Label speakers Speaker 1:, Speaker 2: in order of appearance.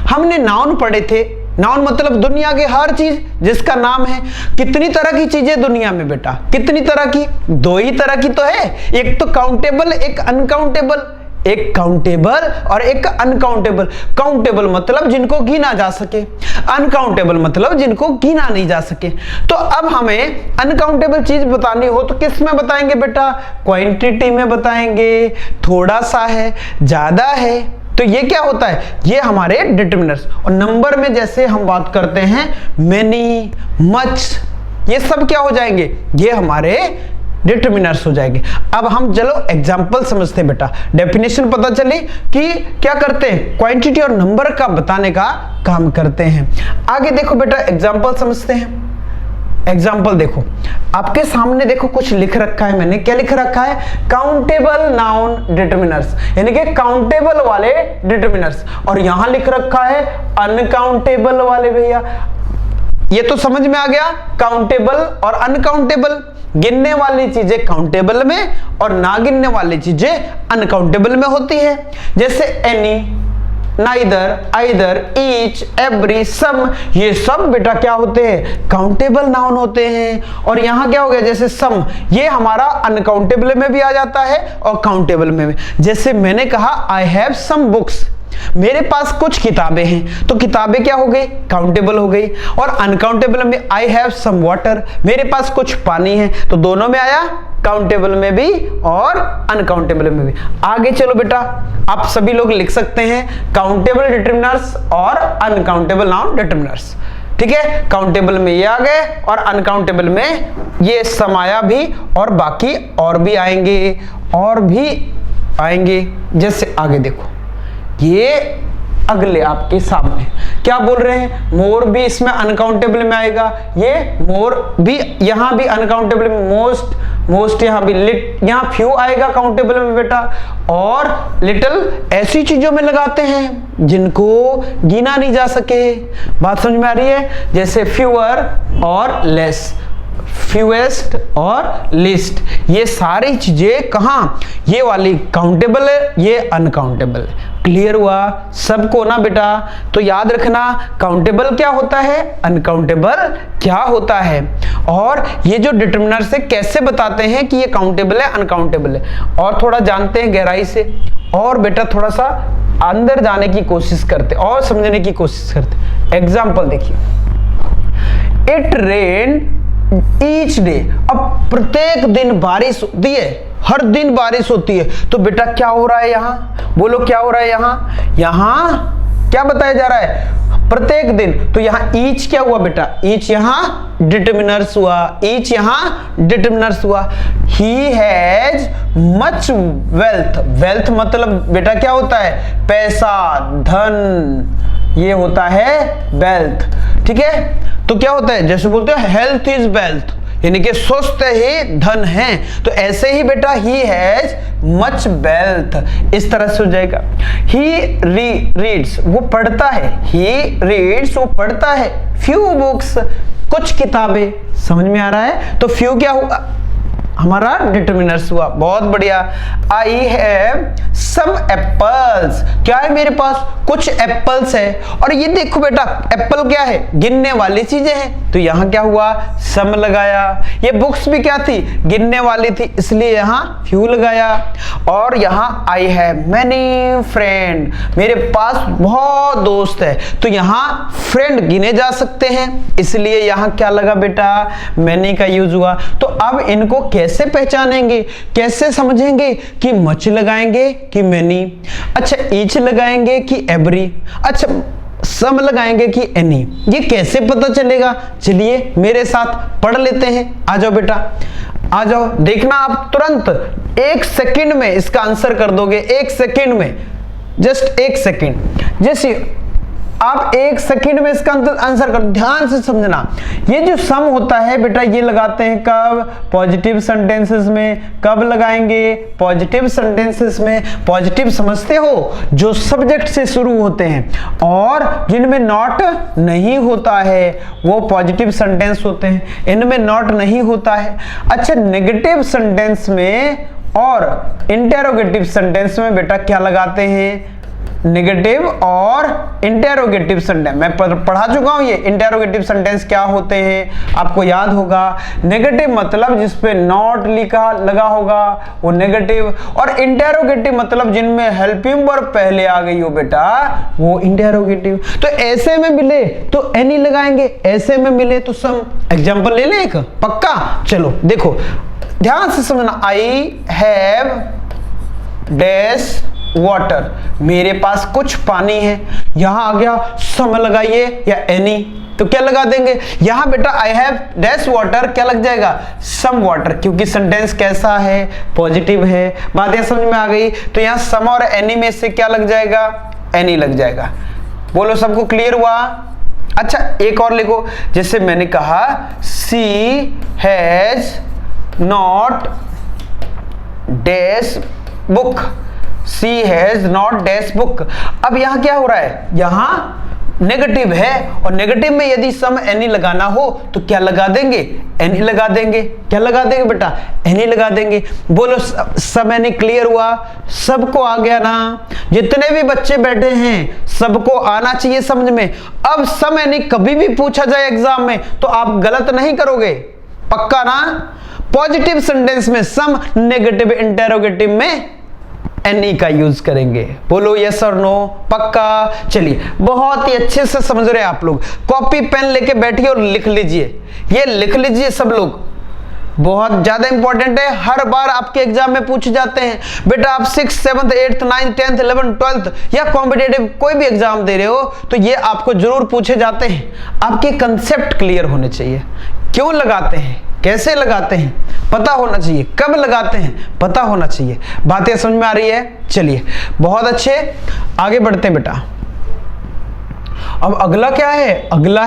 Speaker 1: हमने नाउन पढ़े थे। नाउन मतलब दुनिया के हर चीज जिसका नाम है। कितनी तरह की चीजें दुनिया में बेटा, कितनी तरह की? दो ही तरह की तो है, एक तो काउंटेबल, एक अनकाउंटेबल। एक काउंटेबल और एक अनकाउंटेबल। काउंटेबल मतलब जिनको गिना जा सके, अनकाउंटेबल मतलब जिनको गिना नहीं जा सके। तो अब हमें अनकाउंटेबल चीज बतानी हो तो किस में बताएंगे बेटा? क्वांटिटी में बताएंगे। थोड़ा सा है, ज्यादा है, तो ये क्या होता है? ये हमारे डिटरमिनर्स। और नंबर में जैसे हम बात करते हैं मेनी, मच, ये सब क्या हो जाएंगे? ये हमारे डिटरमिनर्स हो जाएंगे। अब हम चलो एग्जाम्पल समझते हैं बेटा। डेफिनेशन पता चली कि क्या करते हैं? क्वांटिटी और नंबर का बताने का काम करते हैं। आगे देखो बेटा, एग्जाम्पल समझते हैं। एग्जाम्पल देखो, आपके सामने देखो कुछ लिख रखा है मैंने। क्या लिख रखा है? काउंटेबल नाउन डिटरमिनर्स, यानी कि काउंटेबल वाले डिटरमिनर्स। और यहां लिख रखा है अनकाउंटेबल वाले। भैया ये तो समझ में आ गया, काउंटेबल और अनकाउंटेबल। गिनने वाली चीजें काउंटेबल में और ना गिनने वाली चीजें अनकाउंटेबल में होती है। जैसे any, neither, either, each, every, some, ये सब बेटा क्या होते हैं? काउंटेबल नाउन होते हैं। और यहां क्या हो गया? जैसे सम, ये हमारा अनकाउंटेबल में भी आ जाता है और काउंटेबल में भी। जैसे मैंने कहा आई हैव सम बुक्स, मेरे पास कुछ किताबें हैं, तो किताबें क्या हो गई? काउंटेबल हो गई। और अनकाउंटेबल में आई हैव सम वाटर, मेरे पास कुछ पानी है, तो दोनों में आया, काउंटेबल में भी और अनकाउंटेबल में भी। आगे चलो बेटा, आप सभी लोग लिख सकते हैं काउंटेबल डिटरमिनर्स और अनकाउंटेबल नाउन डिटरमिनर्स। ठीक है, काउंटेबल में ये आ गए और अनकाउंटेबल में ये सम आया भी, और बाकी और भी आएंगे, और भी आएंगे। जैसे आगे देखो, ये अगले आपके सामने क्या बोल रहे हैं? मोर भी इसमें अनकाउंटेबल में आएगा। ये मोर भी यहां भी अनकाउंटेबल में, मोस्ट, मोस्ट यहां भी, लिट, यहां फ्यू आएगा काउंटेबल में बेटा। और लिटिल ऐसी चीजों में लगाते हैं जिनको गिना नहीं जा सके। बात समझ में आ रही है? जैसे फ्यूअर और लेस, फ्यूएस्ट और लिस्ट, ये सारी चीजें कहां? ये वाली काउंटेबल है, ये अनकाउंटेबल है। क्लियर हुआ सबको ना बेटा? तो याद रखना, काउंटेबल क्या होता है, अनकाउंटेबल क्या होता है। और ये जो डिटरमिनर से कैसे बताते हैं कि ये काउंटेबल है, अनकाउंटेबल है, और थोड़ा जानते हैं गहराई से। और बेटा थोड़ा सा अंदर जाने की कोशिश करते और समझने की कोशिश करते। एग्जाम्पल देखिए, इट रेन ईच डे, अब प्रत्येक दिन बारिश होती है, हर दिन बारिश होती है। तो बेटा क्या हो रहा है यहाँ? बोलो क्या हो रहा है यहाँ? यहाँ क्या बताया जा रहा है? प्रत्येक दिन। तो यहाँ ईच क्या हुआ बेटा? ईच यहाँ डिटरमिनर्स हुआ, ईच यहाँ डिटरमिनर्स हुआ। He has much wealth, wealth मतलब बेटा क्या होता है? पैसा, धन, ये होता है वेल्थ। ठीक है, तो क्या होता है? जैसे बोलते हैं हेल्थ इज वेल्थ, यानी कि स्वस्थ ही धन है। तो ऐसे ही बेटा ही हैज मच वेल्थ, इस तरह से हो जाएगा। ही रीड्स, वो पढ़ता है, ही रीड्स, वो पढ़ता है। फ्यू बुक्स, कुछ किताबें। समझ में आ रहा है? तो फ्यू क्या हुआ? हमारा डिटरमिनर्स हुआ। बहुत बढ़िया। आई हैव सम एप्पल्स, क्या है मेरे पास? कुछ एप्पल्स है। और ये देखो बेटा, एप्पल क्या है? गिनने वाली चीजें हैं, तो यहां क्या हुआ? सम लगाया। ये बुक्स भी क्या थी? गिनने वाली थी, इसलिए यहां फ्यू लगाया। और यहां आई हैव मैनी फ्रेंड, मेरे पास बहुत दोस्त है, तो यहां फ्रेंड गिने जा सकते हैं, इसलिए यहां क्या लगा बेटा? मैनी का यूज हुआ। तो अब इनको कैसे पहचानेंगे, कैसे समझेंगे कि मच लगाएंगे कि मैनी, अच्छा ईच लगाएंगे कि एवरी, अच्छा सम लगाएंगे कि एनी, ये कैसे पता चलेगा? चलिए मेरे साथ पढ़ लेते हैं। आ जाओ बेटा, आ जाओ। देखना आप तुरंत 1 सेकंड में इसका आंसर कर दोगे। 1 सेकंड में, जस्ट 1 सेकंड। जैसे आप 1 सेकंड में इसका आंसर कर, ध्यान से समझना। ये जो सम होता है बेटा, ये लगाते हैं कब? पॉजिटिव सेंटेंसेस में। कब लगाएंगे? पॉजिटिव सेंटेंसेस में। पॉजिटिव समझते हो? जो सब्जेक्ट से शुरू होते हैं और जिनमें नॉट नहीं होता है वो पॉजिटिव सेंटेंस होते हैं, इनमें नॉट नहीं होता है। अच्छा, नेगेटिव सेंटेंस में और इंटेरोगेटिव सेंटेंस में बेटा क्या लगाते हैं? नेगेटिव और इंटेरोगेटिव सेंटेंस। मैं पढ़ा चुका हूं ये इंटेरोगेटिव सेंटेंस क्या होते हैं, आपको याद होगा। नेगेटिव मतलब जिस पे नॉट लिखा लगा होगा वो नेगेटिव, और इंटेरोगेटिव मतलब जिनमें हेल्पिंग वर्ब पहले आ गई हो बेटा वो इंटेरोगेटिव। तो ऐसे में मिले तो एनी लगाएंगे, ऐसे में मिले तो सम। एग्जांपल ले ले एक, पक्का। चलो देखो ध्यान से समझना। आई हैव डैश वाटर, मेरे पास कुछ पानी है। यहां आ गया सम लगाइए या एनी, तो क्या लगा देंगे यहां बेटा आई हैव डैश वाटर, क्या लग जाएगा सम वाटर, क्योंकि सेंटेंस कैसा है पॉजिटिव है। बात यह समझ में आ गई। तो यहां सम और एनी में से क्या लग जाएगा एनी लग जाएगा। बोलो सबको क्लियर हुआ। अच्छा एक और लिखो, जैसे मैंने कहा she has not dash book, she has not dash book. अब यहां क्या हो रहा है, यहां नेगेटिव है और नेगेटिव में यदि सम एनी लगाना हो तो क्या लगा देंगे एनी लगा देंगे। क्या लगा देंगे बेटा एनी लगा देंगे। बोलो सम एनी क्लियर हुआ, सबको आ गया ना। जितने भी बच्चे बैठे हैं सबको आना चाहिए समझ में। अब सम एनी कभी भी पूछा जाए एग्जाम में तो आप गलत नहीं करोगे, पक्का ना। पॉजिटिव सेंटेंस में सम, नेगेटिव इंटेरोगेटिव में एनी का यूज करेंगे। बोलो यस और नो, पक्का। चलिए बहुत ही अच्छे से समझ रहे हैं आप लोग। कॉपी पेन लेके बैठिए और लिख लीजिए, ये लिख लीजिए सब लोग, बहुत ज्यादा इंपॉर्टेंट है। हर बार आपके एग्जाम में पूछे जाते हैं। बेटा आप 6th 7th 8th 9th 10th 11th 12th या कॉम्पिटेटिव कोई भी एग्जाम दे रहे हो तो ये आपको जरूर पूछे जाते हैं। आपके कंसेप्ट क्लियर होने चाहिए, क्यों लगाते हैं, कैसे लगाते हैं पता होना चाहिए, कब लगाते हैं पता होना चाहिए। बातें समझ में आ रही है। चलिए बहुत अच्छे, आगे बढ़ते हैं बेटा। अब अगला क्या है, अगला